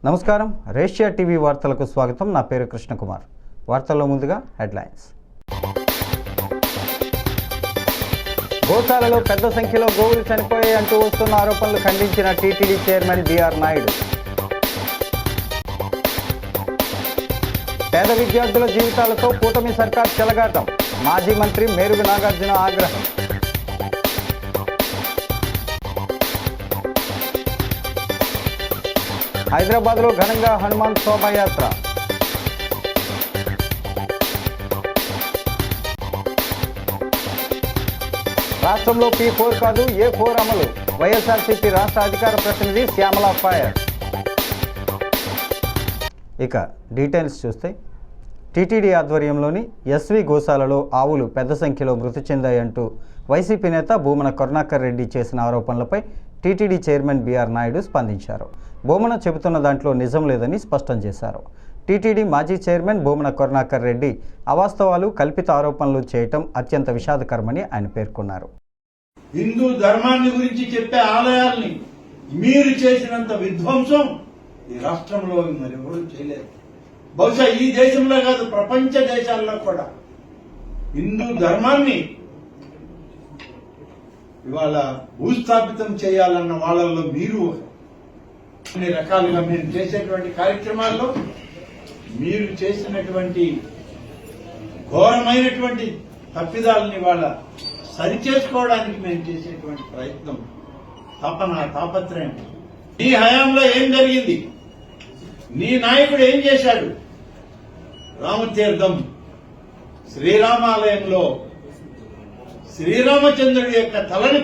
నమస్కారం, రేషియా టీవీ వార్తలకు స్వాగతం. నా పేరు కృష్ణకుమార్. వార్తల్లో ముందుగా హెడ్లైన్స్. గోశాలలో పెద్ద సంఖ్యలో గోవులు చనిపోయాయంటూ వస్తున్న ఆరోపణలు ఖండించిన టీటీడీ చైర్మన్ బిఆర్ నాయుడు. పేద విద్యార్థుల జీవితాలతో కూటమి సర్కార్ చెలగాటం. మాజీ మంత్రి మేరుగు నాగార్జున ఆగ్రహం. హైదరాబాద్లో ఘనంగా హనుమాన్ శోభాయాత్ర. రాష్ట్రంలో P4 కాదు A4 అమలు. వైఎస్ఆర్సీపీ రాష్ట్ర అధికార ప్రతినిధి శ్యామల ఫైర్. ఇక డీటెయిల్స్ చూస్తే, టీటీడీ ఆధ్వర్యంలోని ఎస్వి గోశాలలో ఆవులు పెద్ద సంఖ్యలో మృతి చెందాయంటూ వైసీపీ నేత భూమన కరుణాకర్ రెడ్డి చేసిన ఆరోపణలపై టీటీడీ చైర్మన్ బిఆర్ నాయుడు స్పందించారు. భూమన చెబుతున్న దాంట్లో నిజం లేదని స్పష్టం చేశారు. టీటీడీ మాజీ చైర్మన్ భూమన కరుణాకర్ రెడ్డి అవాస్తవాలు, కల్పిత ఆరోపణలు చేయటం అత్యంత విషాదకరమని ఆయన పేర్కొన్నారు. హిందూ ధర్మాన్ని గురించి చెప్పే ఆలయాల్ని మీరు చేసినంత విధ్వంసం ఈ రాష్ట్రంలో మరెవరూ చేయలేదు. బహుశా ఈ దేశంలో కాదు, ప్రపంచ దేశాల్లో కూడా హిందూ ధర్మాన్ని ఇవాళ భూస్థాపితం చేయాలన్న వాళ్ళల్లో మీరు అన్ని రకాలుగా మీరు చేసేటువంటి కార్యక్రమాల్లో మీరు చేసినటువంటి ఘోరమైనటువంటి తప్పిదాలని వాళ్ళ సరిచేసుకోవడానికి మేము చేసేటువంటి ప్రయత్నం, తాపత్రయం. నీ హయాంలో ఏం జరిగింది, నీ నాయకుడు ఏం చేశాడు? రామతీర్థం శ్రీరామాలయంలో శ్రీరామచంద్రుడి యొక్క తలని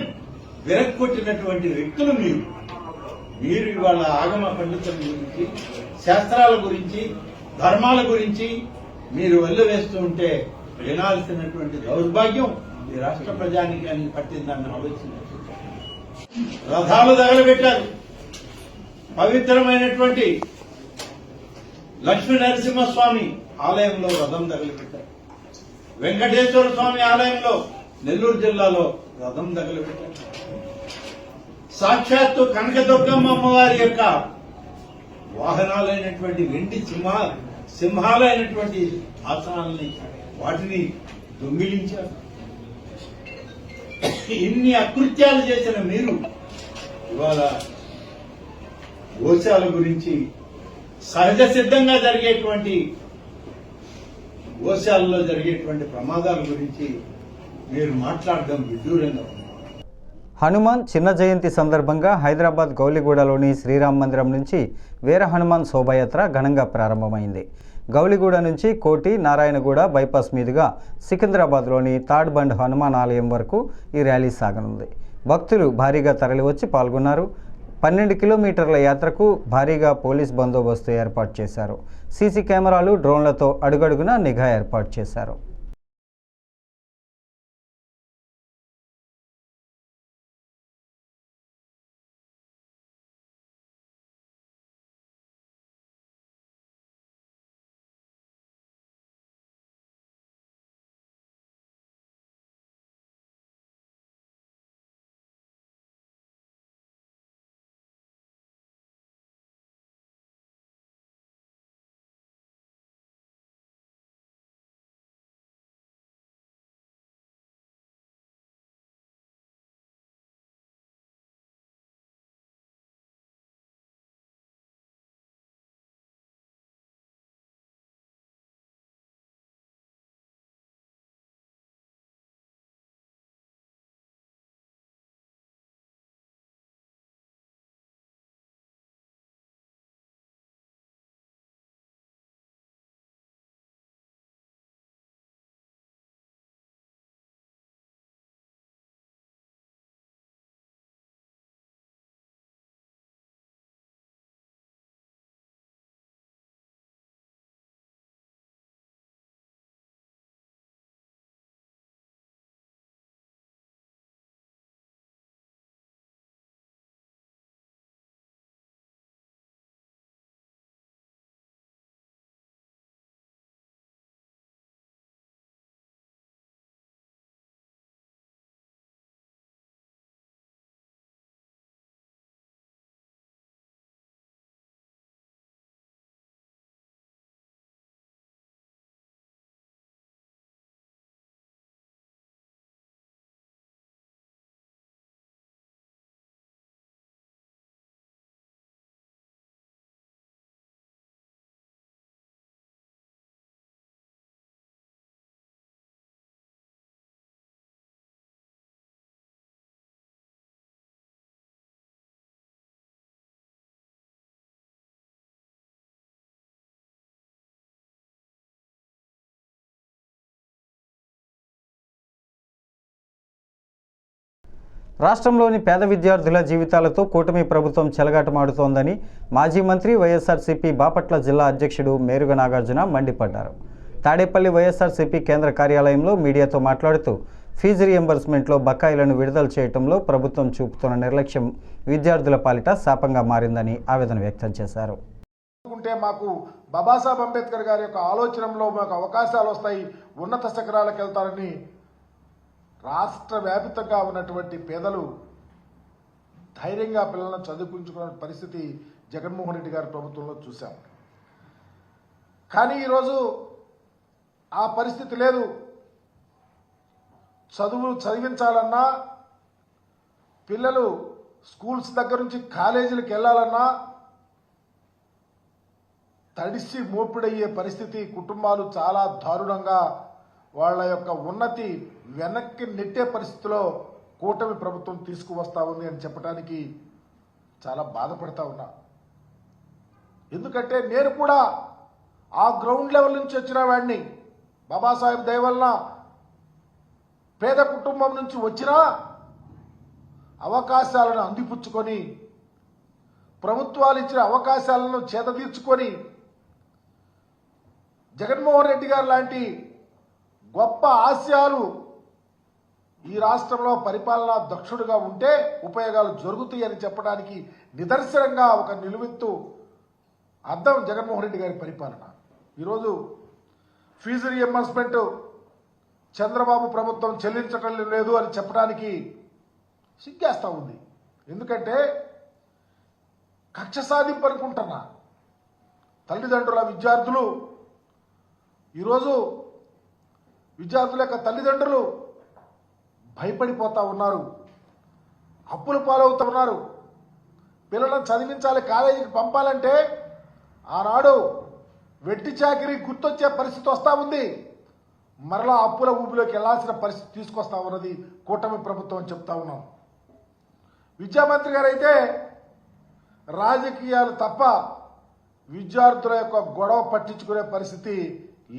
విరక్కొట్టినటువంటి వ్యక్తులు మీరు ఇవాళ ఆగమ పండితుల గురించి, శాస్త్రాల గురించి, ధర్మాల గురించి మీరు వెల్లువేస్తూ ఉంటే వినాల్సినటువంటి దౌర్భాగ్యం ఈ రాష్ట్ర ప్రజానికానికి పట్టిందని ఆలోచించారు. రథాలు తగలబెట్టారు. పవిత్రమైనటువంటి లక్ష్మీ నరసింహస్వామి ఆలయంలో రథం తగలబెట్టారు. వెంకటేశ్వర స్వామి ఆలయంలో నెల్లూరు జిల్లాలో రథం తగలబెట్టారు. సాక్షాత్తు కనకదుర్గమ్మ అమ్మవారి యొక్క వాహనాలైనటువంటి వెండి సింహాలైనటువంటి ఆసనాలని వాటిని దొంగిలించారు. ఇన్ని అకృత్యాలు చేసిన మీరు ఇవాళ గోశాల గురించి, సహజ సిద్ధంగా జరిగేటువంటి గోశాలలో జరిగేటువంటి ప్రమాదాల గురించి మీరు మాట్లాడడం విడ్డూరంగా ఉంది. హనుమాన్ చిన్న జయంతి సందర్భంగా హైదరాబాద్ గౌలిగూడలోని శ్రీరామ్ మందిరం నుంచి వీర హనుమాన్ శోభాయాత్ర ఘనంగా ప్రారంభమైంది. గౌలిగూడ నుంచి కోటి, నారాయణగూడ బైపాస్ మీదుగా సికింద్రాబాద్లోని థర్డ్ బండ్ హనుమాన్ ఆలయం వరకు ఈ ర్యాలీ సాగనుంది. భక్తులు భారీగా తరలివచ్చి పాల్గొన్నారు. 12 కిలోమీటర్ల యాత్రకు భారీగా పోలీస్ బందోబస్తు ఏర్పాటు చేశారు. సీసీ కెమెరాలు, డ్రోన్లతో అడుగడుగునా నిఘా ఏర్పాటు చేశారు. రాష్ట్రంలోని పేద విద్యార్థుల జీవితాలతో కూటమి ప్రభుత్వం చెలగాటమాడుతోందని మాజీ మంత్రి వైఎస్ఆర్సీపీ బాపట్ల జిల్లా అధ్యక్షుడు మేరుగ నాగార్జున మండిపడ్డారు. తాడేపల్లి వైఎస్ఆర్సీపీ కేంద్ర కార్యాలయంలో మీడియాతో మాట్లాడుతూ ఫీజు రియంబర్స్మెంట్లో బకాయిలను విడుదల చేయడంలో ప్రభుత్వం చూపుతున్న నిర్లక్ష్యం విద్యార్థుల పాలిట శాపంగా మారిందని ఆవేదన వ్యక్తం చేశారు. మాకు బాబాసాహెబ్ అంబేద్కర్ గారి యొక్క ఆలోచనలో మాకు అవకాశాలు వస్తాయి, ఉన్నత శిఖరాలకు వెళ్తారని రాష్ట్ర వ్యాప్తంగా ఉన్నటువంటి పేదలు ధైర్యంగా పిల్లలను చదువుకుంచుకున్న పరిస్థితి జగన్మోహన్ రెడ్డి గారి ప్రభుత్వంలో చూశాం. కానీ ఈరోజు ఆ పరిస్థితి లేదు. చదివించాలన్నా, పిల్లలు స్కూల్స్ దగ్గర నుంచి కాలేజీలకు వెళ్ళాలన్నా తడిసి మోపిడయ్యే పరిస్థితి. కుటుంబాలు చాలా దారుణంగా వాళ్ళ యొక్క ఉన్నతి వెనక్కి నెట్టే పరిస్థితిలో కూటమి ప్రభుత్వం తీసుకువస్తా ఉంది అని చెప్పడానికి చాలా బాధపడతా ఉన్నా. ఎందుకంటే నేను కూడా ఆ గ్రౌండ్ లెవెల్ నుంచి వచ్చిన వాడిని. బాబాసాహెబ్ దయ వలన పేద కుటుంబం నుంచి వచ్చినా అవకాశాలను అందిపుచ్చుకొని, ప్రభుత్వాలు ఇచ్చిన అవకాశాలను చేతదీర్చుకొని, జగన్మోహన్ రెడ్డి గారు లాంటి గొప్ప ఆశయాలు ఈ రాష్ట్రంలో పరిపాలనా దక్షుడుగా ఉంటే ఉపయోగాలు జరుగుతాయని చెప్పడానికి నిదర్శనంగా ఒక నిలువెత్తు అర్థం జగన్మోహన్ రెడ్డి గారి పరిపాలన. ఈరోజు ఫీజు రియంబర్స్మెంట్ చంద్రబాబు ప్రభుత్వం చెల్లించటం లేదు అని చెప్పడానికి సిగ్గేస్తూ ఉంది. ఎందుకంటే కక్ష సాధింపు అనుకుంటున్నా. తల్లిదండ్రుల విద్యార్థులు ఈరోజు విద్యార్థుల యొక్క తల్లిదండ్రులు భయపడిపోతూ ఉన్నారు, అప్పుల పాలవుతూ ఉన్నారు. పిల్లలను చదివించాలి, కాలేజీకి పంపాలంటే ఆనాడు వెట్టి చాకిరీ గుర్తొచ్చే పరిస్థితి వస్తూ ఉంది. మరలా అప్పుల ఊపిలోకి వెళ్లాల్సిన పరిస్థితి తీసుకొస్తా ఉన్నది కూటమి ప్రభుత్వం అని చెప్తా ఉన్నాం. విద్యామంత్రి గారు అయితే రాజకీయాలు తప్ప విద్యార్థుల యొక్క గొడవ పట్టించుకునే పరిస్థితి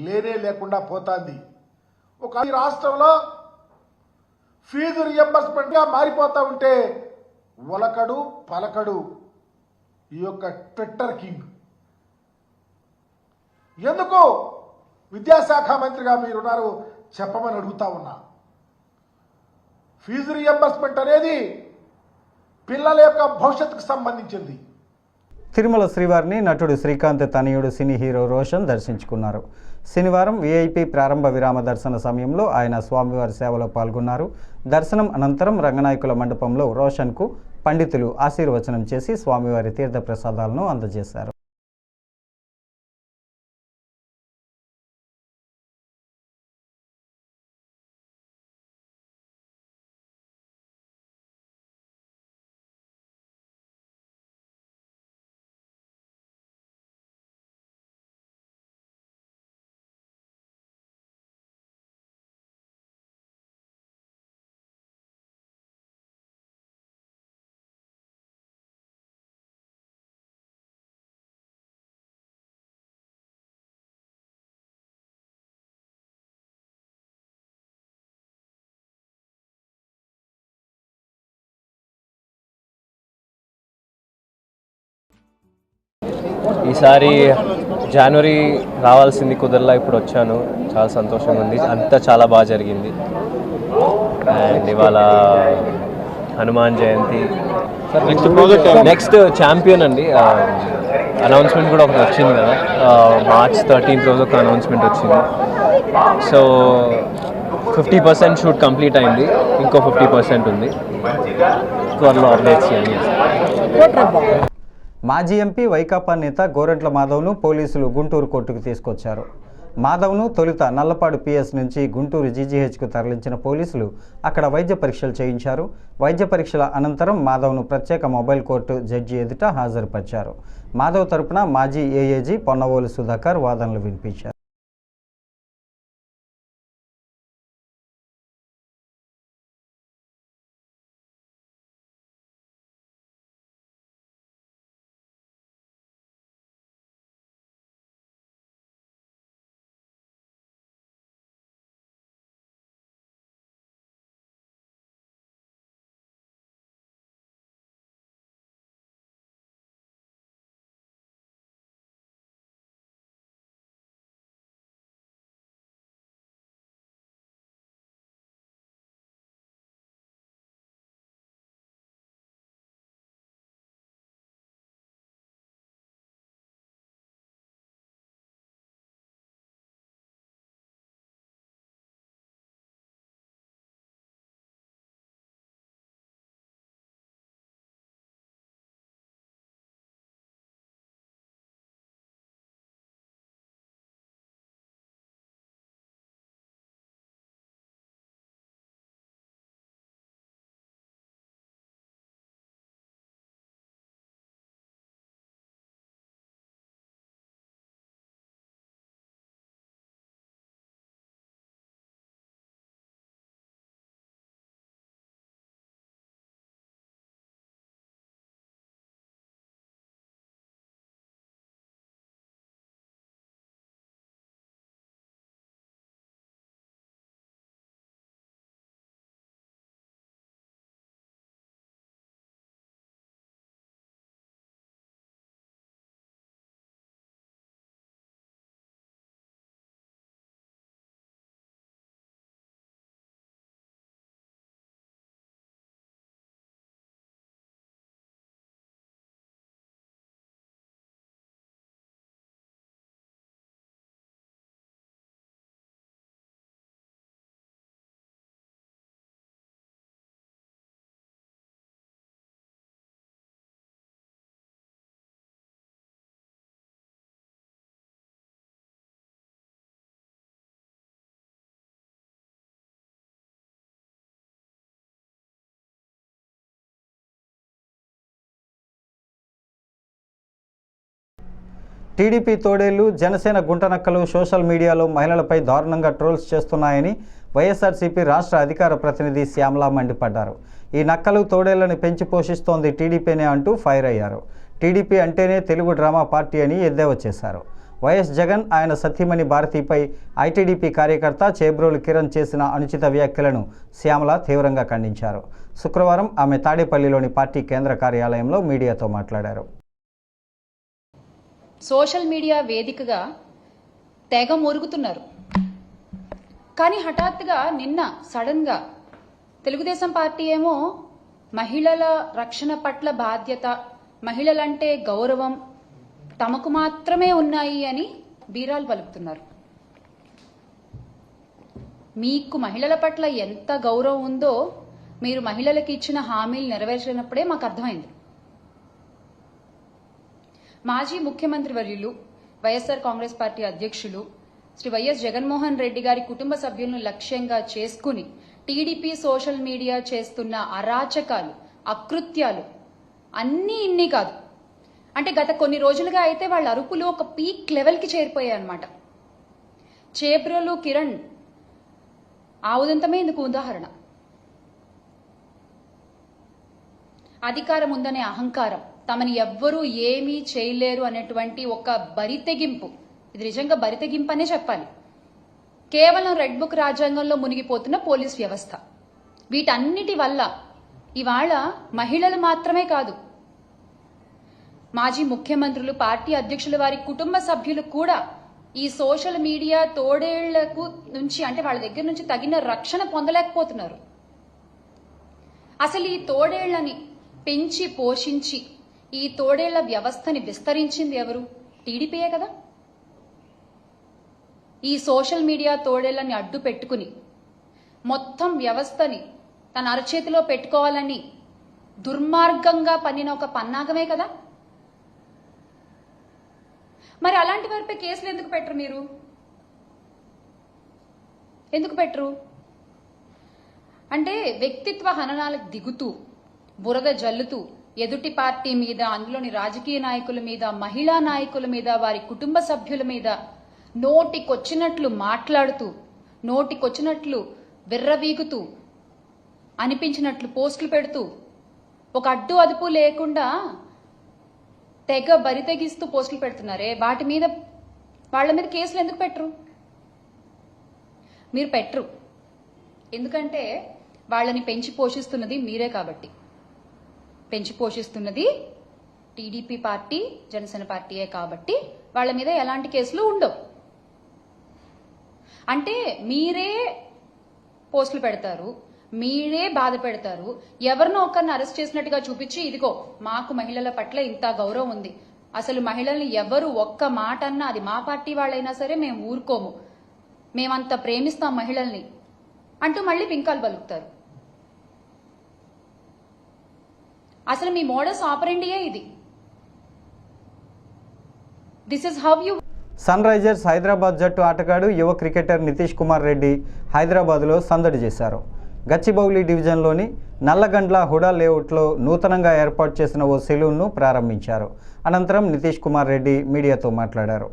లేనే లేకుండా పోతాంది. ఒక ఈ రాష్ట్రంలో ఫీజు రియంబర్స్మెంట్గా మారిపోతా ఉంటే ఒలకడు పలకడు ఈ యొక్క ట్విట్టర్ కింగ్. ఎందుకు విద్యాశాఖ మంత్రిగా మీరున్నారు చెప్పమని అడుగుతా ఉన్నా. ఫీజు రియంబర్స్మెంట్ అనేది పిల్లల యొక్క భవిష్యత్తుకు సంబంధించింది. తిరుమల శ్రీవారిని నటుడు శ్రీకాంత్ తనయుడు సినీ హీరో రోషన్ దర్శించుకున్నారు. శనివారం వీఐపీ ప్రారంభ విరామ దర్శన సమయంలో ఆయన స్వామివారి సేవలో పాల్గొన్నారు. దర్శనం అనంతరం రంగనాయకుల మండపంలో రోషన్కు పండితులు ఆశీర్వచనం చేసి స్వామివారి తీర్థ ప్రసాదాలను అందజేశారు. ఈసారి జనవరి రావాల్సింది కుదరలా, ఇప్పుడు వచ్చాను. చాలా సంతోషంగా ఉంది, అంతా చాలా బాగా జరిగింది. అండ్ ఇవాళ హనుమాన్ జయంతి, నెక్స్ట్ ఛాంపియన్ అండి. అనౌన్స్మెంట్ కూడా ఒకటి వచ్చింది కదా, March 13th రోజు ఒక అనౌన్స్మెంట్ వచ్చింది. సో 50% షూట్ కంప్లీట్ అయింది, ఇంకో 50% ఉంది. త్వరలో అప్డేట్స్ చేయండి. మాజీ ఎంపీ వైకాపా నేత గోరంట్ల మాధవ్ను పోలీసులు గుంటూరు కోర్టుకు తీసుకొచ్చారు. మాధవ్ను తొలుత నల్లపాడు పిఎస్ నుంచి గుంటూరు జీజీహెచ్కు తరలించిన పోలీసులు అక్కడ వైద్య పరీక్షలు చేయించారు. వైద్య పరీక్షల అనంతరం మాధవ్ను ప్రత్యేక మొబైల్ కోర్టు జడ్జి ఎదుట హాజరుపరిచారు. మాధవ్ తరపున మాజీ ఏఏజీ పొన్నవోలు సుధాకర్ వాదనలు వినిపించారు. టీడీపీ తోడేళ్లు జనసేన గుంటనక్కలు సోషల్ మీడియాలో మహిళలపై దారుణంగా ట్రోల్స్ చేస్తున్నాయని వైఎస్ఆర్సీపీ రాష్ట్ర అధికార ప్రతినిధి శ్యామల మండిపడ్డారు. ఈ నక్కలు తోడేళ్లను పెంచి పోషిస్తోంది టీడీపీనే అంటూ ఫైర్ అయ్యారు. టీడీపీ అంటేనే తెలుగు డ్రామా పార్టీ అని ఎద్దేవా చేశారు. వైఎస్ జగన్ ఆయన సతీమణి భారతిపై ఐటీడీపీ కార్యకర్త చేబ్రోలు కిరణ్ చేసిన అనుచిత వ్యాఖ్యలను శ్యామల తీవ్రంగా ఖండించారు. శుక్రవారం ఆమె తాడేపల్లిలోని పార్టీ కేంద్ర కార్యాలయంలో మీడియాతో మాట్లాడారు. సోషల్ మీడియా వేదికగా తెగ మురుగుతున్నారు. కానీ హఠాత్తుగా నిన్న సడన్గా తెలుగుదేశం పార్టీ ఏమో మహిళల రక్షణ పట్ల బాధ్యత, మహిళలంటే గౌరవం తమకు మాత్రమే ఉన్నాయి అని బీరాలు పలుకుతున్నారు. మీకు మహిళల పట్ల ఎంత గౌరవం ఉందో మీరు మహిళలకు ఇచ్చిన హామీలు నెరవేర్చినప్పుడే మాకు అర్థమైంది. మాజీ ముఖ్యమంత్రి వర్యులు వైఎస్ఆర్ కాంగ్రెస్ పార్టీ అధ్యక్షులు శ్రీ వైఎస్ జగన్మోహన్ రెడ్డి గారి కుటుంబ సభ్యులను లక్ష్యంగా చేసుకుని టీడీపీ సోషల్ మీడియా చేస్తున్న అరాచకాలు, అకృత్యాలు అన్నీ ఇన్ని కాదు. అంటే గత కొన్ని రోజులుగా అయితే వాళ్ళ అరుపులు ఒక పీక్ లెవెల్కి చేరిపోయాయి అన్నమాట. చేబ్రోలు కిరణ్ ఆ ఉదంతమే ఇందుకు ఉదాహరణ. అధికారం ఉందనే అహంకారం, తమని ఎవ్వరూ ఏమీ చేయలేరు అనేటువంటి ఒక బరితెగింపు, ఇది నిజంగా బరితెగింపు అనే చెప్పాలి. కేవలం రెడ్ బుక్ రాజ్యాంగంలో మునిగిపోతున్న పోలీస్ వ్యవస్థ, వీటన్నిటి వల్ల ఇవాళ మహిళలు మాత్రమే కాదు, మాజీ ముఖ్యమంత్రులు, పార్టీ అధ్యక్షుల వారి కుటుంబ సభ్యులు కూడా ఈ సోషల్ మీడియా తోడేళ్లకు నుంచి, అంటే వాళ్ళ దగ్గర నుంచి తగిన రక్షణ పొందలేకపోతున్నారు. అసలు ఈ తోడేళ్లని పెంచి పోషించి ఈ తోడేళ్ల వ్యవస్థని విస్తరించింది ఎవరు? టీడీపీయే కదా. ఈ సోషల్ మీడియా తోడేళ్లని అడ్డు పెట్టుకుని మొత్తం వ్యవస్థని తన అరచేతిలో పెట్టుకోవాలని దుర్మార్గంగా పన్నిన ఒక పన్నాగమే కదా. మరి అలాంటి వారిపై కేసులు ఎందుకు పెట్టరు? మీరు ఎందుకు పెట్టరు? అంటే వ్యక్తిత్వ హననాలకు దిగుతూ, బురద జల్లుతూ, ఎదుటి పార్టీ మీద, అందులోని రాజకీయ నాయకుల మీద, మహిళా నాయకుల మీద, వారి కుటుంబ సభ్యుల మీద నోటికొచ్చినట్లు మాట్లాడుతూ, నోటికొచ్చినట్లు విర్రవీగుతూ, అనిపించినట్లు పోస్టులు పెడుతూ, ఒక అడ్డు అదుపు లేకుండా తెగ బరితెగిస్తూ పోస్టులు పెడుతున్నారే, వాటి మీద, వాళ్ళ మీద కేసులు ఎందుకు పెట్టరు? మీరు పెట్టరు. ఎందుకంటే వాళ్ళని పెంచి పోషిస్తున్నది మీరే కాబట్టి. పెంచి పోషిస్తున్నది టీడీపీ పార్టీ, జనసేన పార్టీయే కాబట్టి వాళ్ళ మీద ఎలాంటి కేసులు ఉండవు. అంటే మీరే పోస్టులు పెడతారు, మీరే బాధ పెడతారు, ఎవరినో ఒకరిని అరెస్ట్ చేసినట్టుగా చూపించి, ఇదిగో మాకు మహిళల పట్ల ఇంత గౌరవం ఉంది, అసలు మహిళల్ని ఎవరు ఒక్క మాట అన్నా, అది మా పార్టీ వాళ్ళైనా సరే మేము ఊరుకోము, మేమంత ప్రేమిస్తాం మహిళల్ని అంటూ మళ్ళీ పింకాలు పలుకుతారు. అసలు మీ మోడస్ ఆపరెండియే ఇది. This is how you. Sunrisers Hyderabad జట్టు ఆటగాడు యువ క్రికెటర్ నితీష్ కుమార్ రెడ్డి హైదరాబాద్లో సందడి చేశారు. గచ్చిబౌలి డివిజన్లోని నల్లగండ్ల హుడా లేఅవుట్లో నూతనంగా ఏర్పాటు చేసిన ఓ సెలూన్ను ప్రారంభించారు. అనంతరం నితీష్ కుమార్ రెడ్డి మీడియాతో మాట్లాడారు.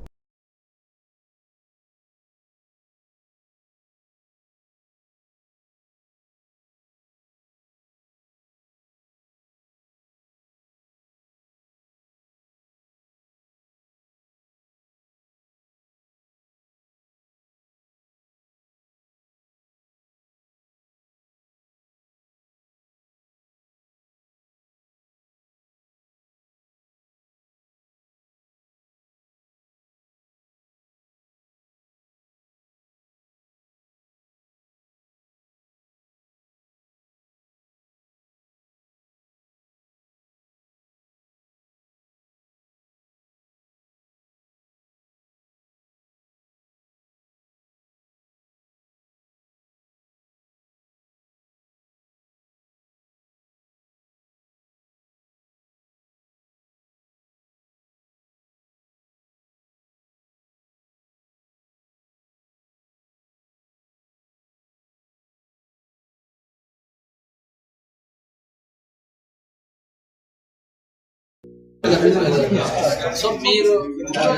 సో మీరు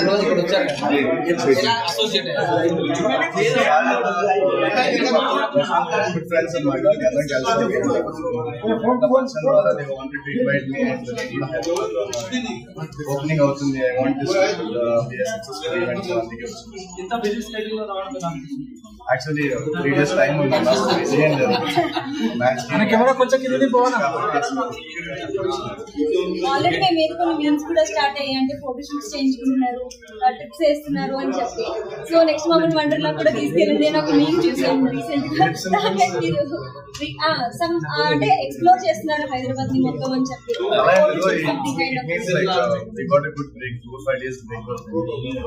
ఈరోజు ఇక్కడ వచ్చారు కదా, అసోసియేట్ ఓపెనింగ్ అవుతుంది. I want this be a successful event. అందుకే ఇంత బిజీ స్కెడ్యూల్ లో రావడం కదా. యాక్చువల్లీ 3 days టైం ఉంది నాకు బిజీ అండ్ మ్యాచ్ కెమెరా కొంచెం కిందకి పోవాలా. ఆల్రెడీ మేము ఏదో కొన్ని మీమ్స్ కూడా స్టార్ట్ అయ్యాయి, అంటే ఫోటో షూట్స్ చేయించుకుంటున్నారు, ట్రిప్స్ వేస్తున్నారు అని చెప్పి. సో నెక్స్ట్ మమ్మల్ని వండర్లా కూడా తీసుకెళ్ళింది. నేను ఒక మీమ్ చూసాను రీసెంట్ గా, అంటే ఎక్స్ప్లోర్ చేస్తున్నారు హైదరాబాద్ ని మొత్తం అని చెప్పి.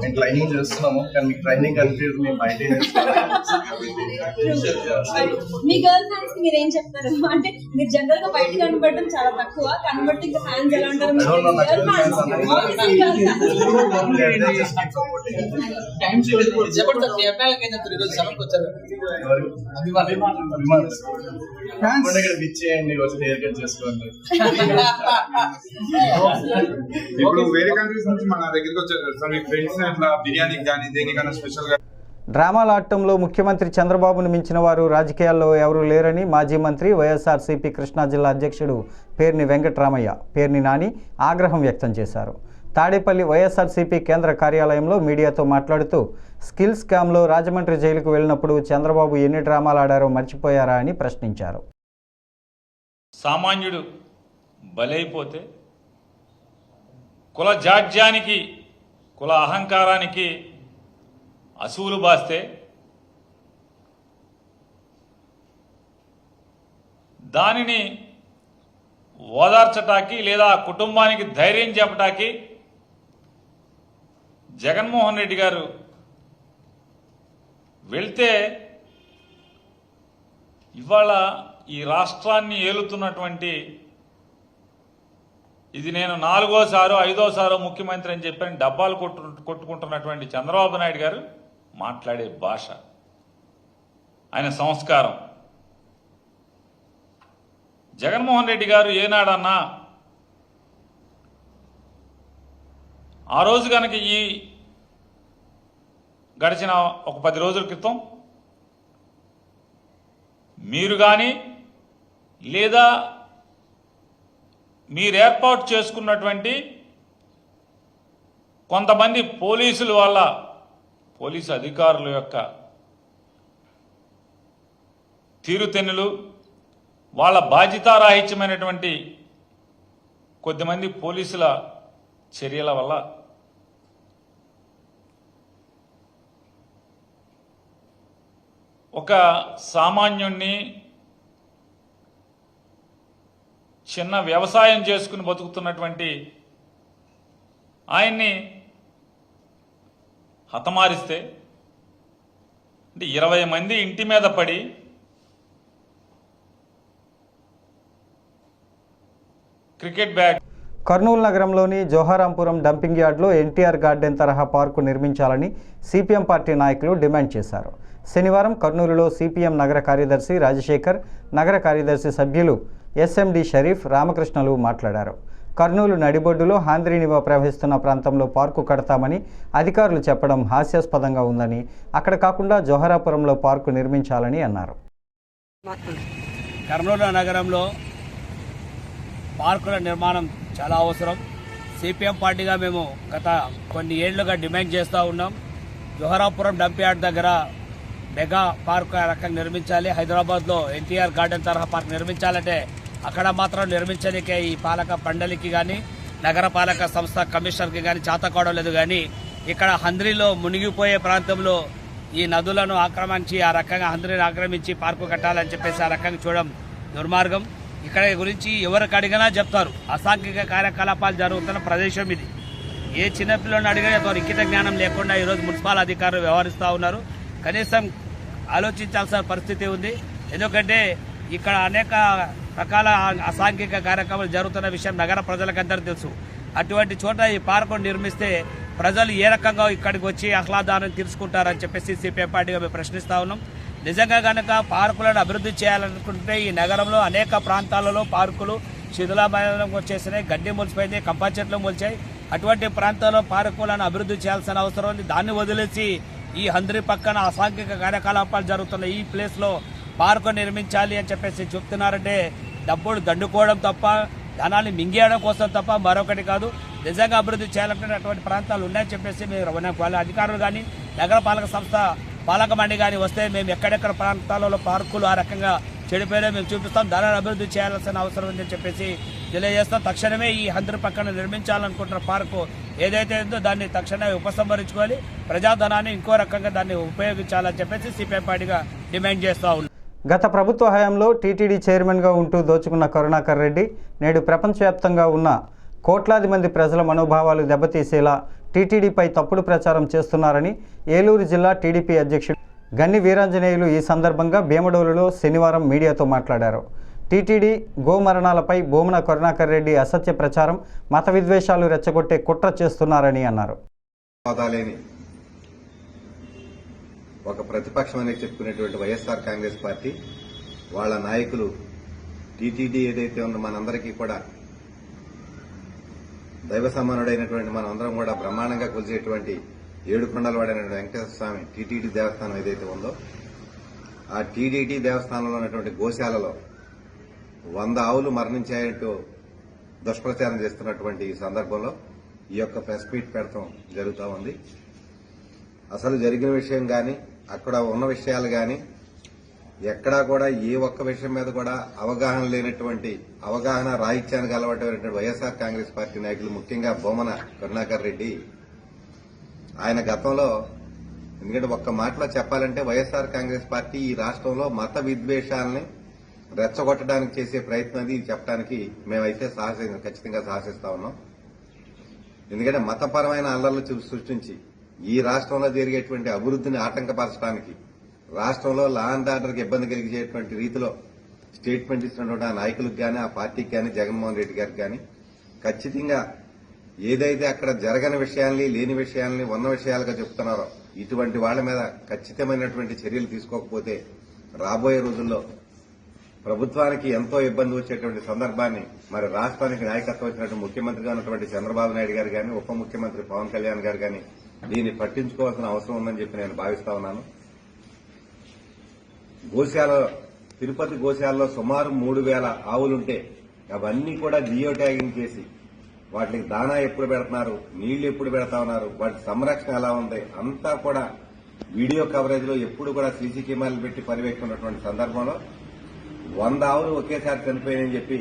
మేము ట్రైనింగ్ చేస్తున్నాము, కానీ మీకు ట్రైనింగ్ కనిపించదు. మేము బయట మీ గర్ల్ ఫ్యాన్స్ కి మీరు ఏం చెప్తారు? అంటే మీరు జనరల్ గా బయట కనబడడం చాలా తక్కువ, కనబట్టి ఇంకా ఫ్యాన్స్ ఎలా ఉంటారు? జబర్దస్త్ మీ అబ్బాయిలకి ఏం చెప్తారు? ఈరోజు సభకు వచ్చారు ఇచ్చేయండి, వచ్చి హెయిర్ కట్ చేసుకోండి. ఇప్పుడు వేరే కంట్రీస్ నుంచి మన దగ్గరికి వచ్చారు సార్, మీ ఫ్రెండ్స్ అట్లా బిర్యానీకి కానీ దేనికన్నా స్పెషల్ గా డ్రామాల ఆడటంలో ముఖ్యమంత్రి చంద్రబాబును మించిన వారు రాజకీయాల్లో ఎవరూ లేరని మాజీ మంత్రి వైఎస్ఆర్సీపీ కృష్ణా జిల్లా అధ్యక్షుడు పేర్ని వెంకటరామయ్య, పేర్ని నాని ఆగ్రహం వ్యక్తం చేశారు. తాడేపల్లి వైఎస్ఆర్సీపీ కేంద్ర కార్యాలయంలో మీడియాతో మాట్లాడుతూ స్కిల్ స్కామ్లో రాజమండ్రి జైలుకు వెళ్ళినప్పుడు చంద్రబాబు ఎన్ని డ్రామాలు ఆడారో మర్చిపోయారా అని ప్రశ్నించారు. సామాన్యుడు బలైపోతే కుల జాడ్యానికి, కుల అహంకారానికి అసూలు బాస్తే దానిని ఓదార్చటానికి లేదా కుటుంబానికి ధైర్యం చెప్పటానికి జగన్మోహన్ రెడ్డి గారు వెళ్తే ఇవాళ ఈ రాష్ట్రాన్ని ఏలుతున్నటువంటి, ఇది నేను 4వ సారో 5వ సారో ముఖ్యమంత్రి అని చెప్పని డబ్బాలు కొట్టుకుంటున్నటువంటి చంద్రబాబు నాయుడు గారు మాట్లాడే భాష, ఆయన సంస్కారం. జగన్మోహన్ రెడ్డి గారు ఏనాడన్నా ఆ రోజు కనుక ఈ గడిచిన ఒక 10 రోజుల క్రితం మీరు కానీ లేదా మీరు ఏర్పాటు చేసుకున్నటువంటి కొంతమంది పోలీసుల వల్ల, పోలీసు అధికారుల యొక్క తీరుతెన్నులు, వాళ్ళ బాధ్యతారాహిత్యమైనటువంటి కొద్దిమంది పోలీసుల చర్యల వల్ల ఒక సామాన్యుణ్ణి, చిన్న వ్యవసాయం చేసుకుని బతుకుతున్నటువంటి ఆయన్ని హతమారిస్తే, అంటే 20 మంది ఇంటి మీద పడి క్రికెట్ బ్యాట్. కర్నూలు నగరంలోని జోహారాంపురం డంపింగ్ యార్డ్లో ఎన్టీఆర్ గార్డెన్ తరహా పార్కు నిర్మించాలని సిపిఎం పార్టీ నాయకులు డిమాండ్ చేశారు. శనివారం కర్నూలులో సిపిఎం నగర కార్యదర్శి రాజశేఖర్, నగర కార్యదర్శి సభ్యులు ఎస్ఎండి షరీఫ్, రామకృష్ణలు మాట్లాడారు. కర్నూలు నడిబొడ్డులో హాంద్రీనివా ప్రవహిస్తున్న ప్రాంతంలో పార్కు కడతామని అధికారులు చెప్పడం హాస్యాస్పదంగా ఉందని, అక్కడ కాకుండా జోహరాపురంలో పార్కు నిర్మించాలని అన్నారు. కర్నూలు నగరంలో పార్కుల నిర్మాణం చాలా అవసరం. సిపిఎం పార్టీగా మేము గత కొన్ని ఏళ్లుగా డిమాండ్ చేస్తూ ఉన్నాం. జోహరాపురం డంప్ యార్డ్ దగ్గర మెగా పార్క్ రకంగా నిర్మించాలి. హైదరాబాద్లో ఎన్టీఆర్ గార్డెన్ తరహా పార్క్ నిర్మించాలంటే అక్కడ మాత్రం నిర్మించడానికే ఈ పాలక మండలికి కానీ నగర పాలక సంస్థ కమిషనర్కి కానీ చేతకావడం లేదు. కానీ ఇక్కడ హంద్రీలో మునిగిపోయే ప్రాంతంలో ఈ నదులను ఆక్రమించి ఆ రకంగా హంద్రీని ఆక్రమించి పార్కు కట్టాలని చెప్పేసి ఆ రకంగా చూడడం దుర్మార్గం. ఇక్కడ గురించి ఎవరికి అడిగినా చెప్తారు, అసాంఘిక కార్యకలాపాలు జరుగుతున్న ప్రదేశం ఇది. ఏ చిన్నపిల్లలను అడిగినా ఇంకిత జ్ఞానం లేకుండా ఈరోజు మున్సిపల్ అధికారులు వ్యవహరిస్తూ ఉన్నారు. కనీసం ఆలోచించాల్సిన పరిస్థితి ఉంది. ఎందుకంటే ఇక్కడ అనేక రకాల అసాంఘిక కార్యక్రమాలు జరుగుతున్న విషయం నగర ప్రజలకందరూ తెలుసు. అటువంటి చోట ఈ పార్కును నిర్మిస్తే ప్రజలు ఏ రకంగా ఇక్కడికి వచ్చి ఆహ్లాదాన్ని తీర్చుకుంటారని చెప్పేసి సిపిఎం పార్టీగా మేము ప్రశ్నిస్తా ఉన్నాం. నిజంగా కనుక పార్కులను అభివృద్ధి చేయాలనుకుంటే ఈ నగరంలో అనేక ప్రాంతాలలో పార్కులు శిథిలాభారం వచ్చేసినాయి, గడ్డి మొలిచిపోయింది, కంపా చెట్లు మొలిచాయి. అటువంటి ప్రాంతాల్లో పార్కులను అభివృద్ధి చేయాల్సిన అవసరం ఉంది. దాన్ని వదిలేసి ఈ హంద్రి పక్కన అసాంఘిక కార్యకలాపాలు జరుగుతున్న ఈ ప్లేస్లో పార్కు నిర్మించాలి అని చెప్పేసి చెప్తున్నారంటే డబ్బులు దండుకోవడం తప్ప, ధనాన్ని మింగేయడం కోసం తప్ప మరొకటి కాదు. నిజంగా అభివృద్ధి చేయాలంటే అటువంటి ప్రాంతాలు ఉన్నాయని చెప్పేసి మేము వాళ్ళ అధికారులు కానీ నగరపాలక సంస్థ పాలక మండలి కానీ వస్తే మేము ఎక్కడెక్కడ ప్రాంతాలలో పార్కులు ఆ రకంగా చెడిపోయినా మేము చూపిస్తాం. ధనాన్ని అభివృద్ధి చేయాల్సిన అవసరం ఉందని చెప్పేసి తెలియజేస్తాం. తక్షణమే ఈ హంద్రి పక్కన నిర్మించాలనుకుంటున్న పార్కు ఏదైతే ఉందో దాన్ని తక్షణమే ఉపసంహరించుకోవాలి, ప్రజాధనాన్ని ఇంకో రకంగా దాన్ని ఉపయోగించాలని చెప్పేసి సిపిఎం పార్టీగా డిమాండ్ చేస్తూ ఉన్నాం. గత ప్రభుత్వ హయాంలో టీటీడీ చైర్మన్గా ఉంటూ దోచుకున్న కరుణాకర్ రెడ్డి నేడు ప్రపంచవ్యాప్తంగా ఉన్న కోట్లాది మంది ప్రజల మనోభావాలు దెబ్బతీసేలా టీటీడీపై తప్పుడు ప్రచారం చేస్తున్నారని ఏలూరు జిల్లా టీడీపీ అధ్యక్షుడు గన్ని వీరాంజనేయులు ఈ సందర్భంగా భీమడోలులో శనివారం మీడియాతో మాట్లాడారు. టీటీడీ గోమరణాలపై భూమన కరుణాకర్ రెడ్డి అసత్య ప్రచారం, మత విద్వేషాలు రెచ్చగొట్టే కుట్ర చేస్తున్నారని అన్నారు. ఒక ప్రతిపక్షం అనేది చెప్పుకునేటువంటి వైఎస్ఆర్ కాంగ్రెస్ పార్టీ వాళ్ళ నాయకులు టీటీడీ ఏదైతే ఉందో మనందరికీ కూడా దైవ సమానుడైనటువంటి మనందరం కూడా బ్రహ్మాండంగా కొలిసేటువంటి ఏడుకొండలవాడైనటువంటి వెంకటేశ్వర స్వామి టీటీడీ దేవస్థానం ఏదైతే ఉందో ఆ టీటీడీ దేవస్థానంలో ఉన్నటువంటి గోశాలలో 100 ఆవులు మరణించాయంటూ దుష్ప్రచారం చేస్తున్నటువంటి ఈ సందర్భంలో ఈ యొక్క ప్రెస్ మీట్ పెడతాం జరుగుతూ ఉంది. అసలు జరిగిన విషయం కానీ అక్కడ ఉన్న విషయాలు కానీ ఎక్కడా కూడా ఏ ఒక్క విషయం మీద కూడా అవగాహన లేనటువంటి, అవగాహన రాహిత్యానికి అలవాటైనటువంటి వైఎస్ఆర్ కాంగ్రెస్ పార్టీ నాయకులు, ముఖ్యంగా భూమన కరుణాకర్ రెడ్డి ఆయన గతంలో, ఎందుకంటే ఒక్క మాటలో చెప్పాలంటే వైఎస్ఆర్ కాంగ్రెస్ పార్టీ ఈ రాష్ట్రంలో మత విద్వేషాలని రెచ్చగొట్టడానికి చేసే ప్రయత్నం అది చెప్పడానికి మేమైతే ఖచ్చితంగా సాహసిస్తా ఉన్నాం. ఎందుకంటే మతపరమైన అల్లర్లు సృష్టించి ఈ రాష్ట్రంలో జరిగేటువంటి అభివృద్ధిని ఆటంకపరచడానికి, రాష్ట్రంలో లా అండ్ ఆర్డర్కి ఇబ్బంది కలిగించేటువంటి రీతిలో స్టేట్మెంట్ ఇచ్చినటువంటి ఆ నాయకులకు కానీ, ఆ పార్టీకి కానీ, జగన్మోహన్ రెడ్డి గారికి కానీ ఖచ్చితంగా ఏదైతే అక్కడ జరగని విషయాల్ని, లేని విషయాల్ని ఉన్న విషయాలుగా చెప్తున్నారో ఇటువంటి వాళ్ల మీద ఖచ్చితమైనటువంటి చర్యలు తీసుకోకపోతే రాబోయే రోజుల్లో ప్రభుత్వానికి ఎంతో ఇబ్బంది వచ్చేటువంటి సందర్భాన్ని మరి రాష్ట్రానికి నాయకత్వం వచ్చినటువంటి ముఖ్యమంత్రిగా ఉన్నటువంటి చంద్రబాబు నాయుడు గారు కానీ, ఉప ముఖ్యమంత్రి పవన్ కళ్యాణ్ గారు కానీ దీన్ని పట్టించుకోవాల్సిన అవసరం ఉందని చెప్పి నేను భావిస్తా ఉన్నాను. గోశాల, తిరుపతి గోశాలలో సుమారు 3000 ఆవులుంటే అవన్నీ కూడా జియో ట్యాగింగ్ చేసి వాటికి దానా ఎప్పుడు పెడుతున్నారు, నీళ్లు ఎప్పుడు పెడతా ఉన్నారు, వాటి సంరక్షణ ఎలా ఉంది అంతా కూడా వీడియో కవరేజ్ లో ఎప్పుడు కూడా సీసీ కెమెరాలు పెట్టి పర్యవేక్షిస్తున్నటువంటి సందర్భంలో 100 ఆవులు ఒకేసారి చనిపోయాయని చెప్పి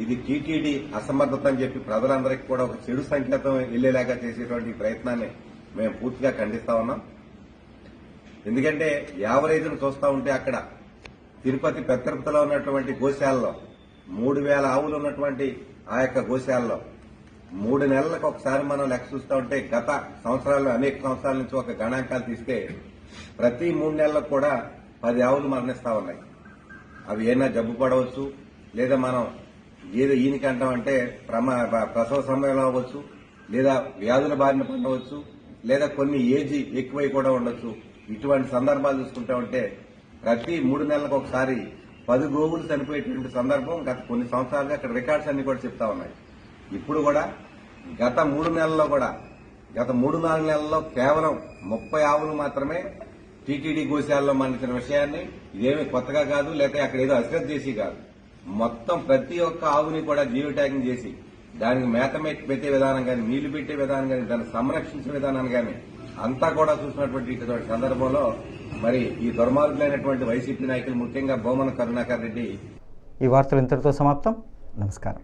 ఇది టీటీడీ అసమర్థత అని చెప్పి ప్రజలందరికీ కూడా ఒక చెడు సంకేతం వెళ్లేలాగా చేసేటువంటి ప్రయత్నాన్ని మేము పూర్తిగా ఖండిస్తా ఉన్నాం. ఎందుకంటే యావరేజ్ను చూస్తా ఉంటే అక్కడ తిరుపతి పెద్దతిరుపతిలో ఉన్నటువంటి గోశాలలో 3000 ఆవులు ఉన్నటువంటి ఆ యొక్క గోశాలలో 3 నెలలకు ఒకసారి మనం లెక్క చూస్తూ ఉంటే గత సంవత్సరాల్లో అనేక సంవత్సరాల నుంచి ఒక గణాంకాలు తీస్తే ప్రతి 3 నెలలకు కూడా 10 ఆవులు మరణిస్తా ఉన్నాయి. అవి ఏమైనా జబ్బు పడవచ్చు, లేదా మనం ఏదో ఈయనకంటామంటే ప్రసవ సమయంలో అవ్వచ్చు, లేదా వ్యాధుల బారిన పడవచ్చు, లేదా కొన్ని ఏజీ ఎక్కువై కూడా ఉండొచ్చు. ఇటువంటి సందర్భాలు చూసుకుంటా ఉంటే ప్రతి 3 నెలలకు ఒకసారి 10 గోవులు చనిపోయేటువంటి సందర్భం గత కొన్ని సంవత్సరాలుగా అక్కడ రికార్డ్స్ అన్ని కూడా చెప్తా ఉన్నాయి. ఇప్పుడు కూడా గత 3 నెలల్లో కూడా గత 3-4 నెలల్లో కేవలం 30 ఆవులు మాత్రమే టీటీడీ గోశాలలో మరణించిన విషయాన్ని ఇదేమీ కొత్తగా కాదు, లేకపోతే అక్కడ ఏదో అశ్రద్ధ చేసి కాదు, మొత్తం ప్రతి ఒక్క ఆవుని కూడా జియో ట్యాగింగ్ చేసి దానికి మేత పెట్టే విధానం కానీ, నీళ్లు పెట్టే విధానం కానీ, దాన్ని సంరక్షించే విధానాన్ని కానీ అంతా కూడా చూసినటువంటి ఇటువంటి సందర్భంలో మరి ఈ దుర్మార్గులైనటువంటి వైసీపీ నాయకులు, ముఖ్యంగా భూమన కరుణాకర్ రెడ్డి. ఈ వార్తలు ఇంతటితో సమాప్తం. నమస్కారం.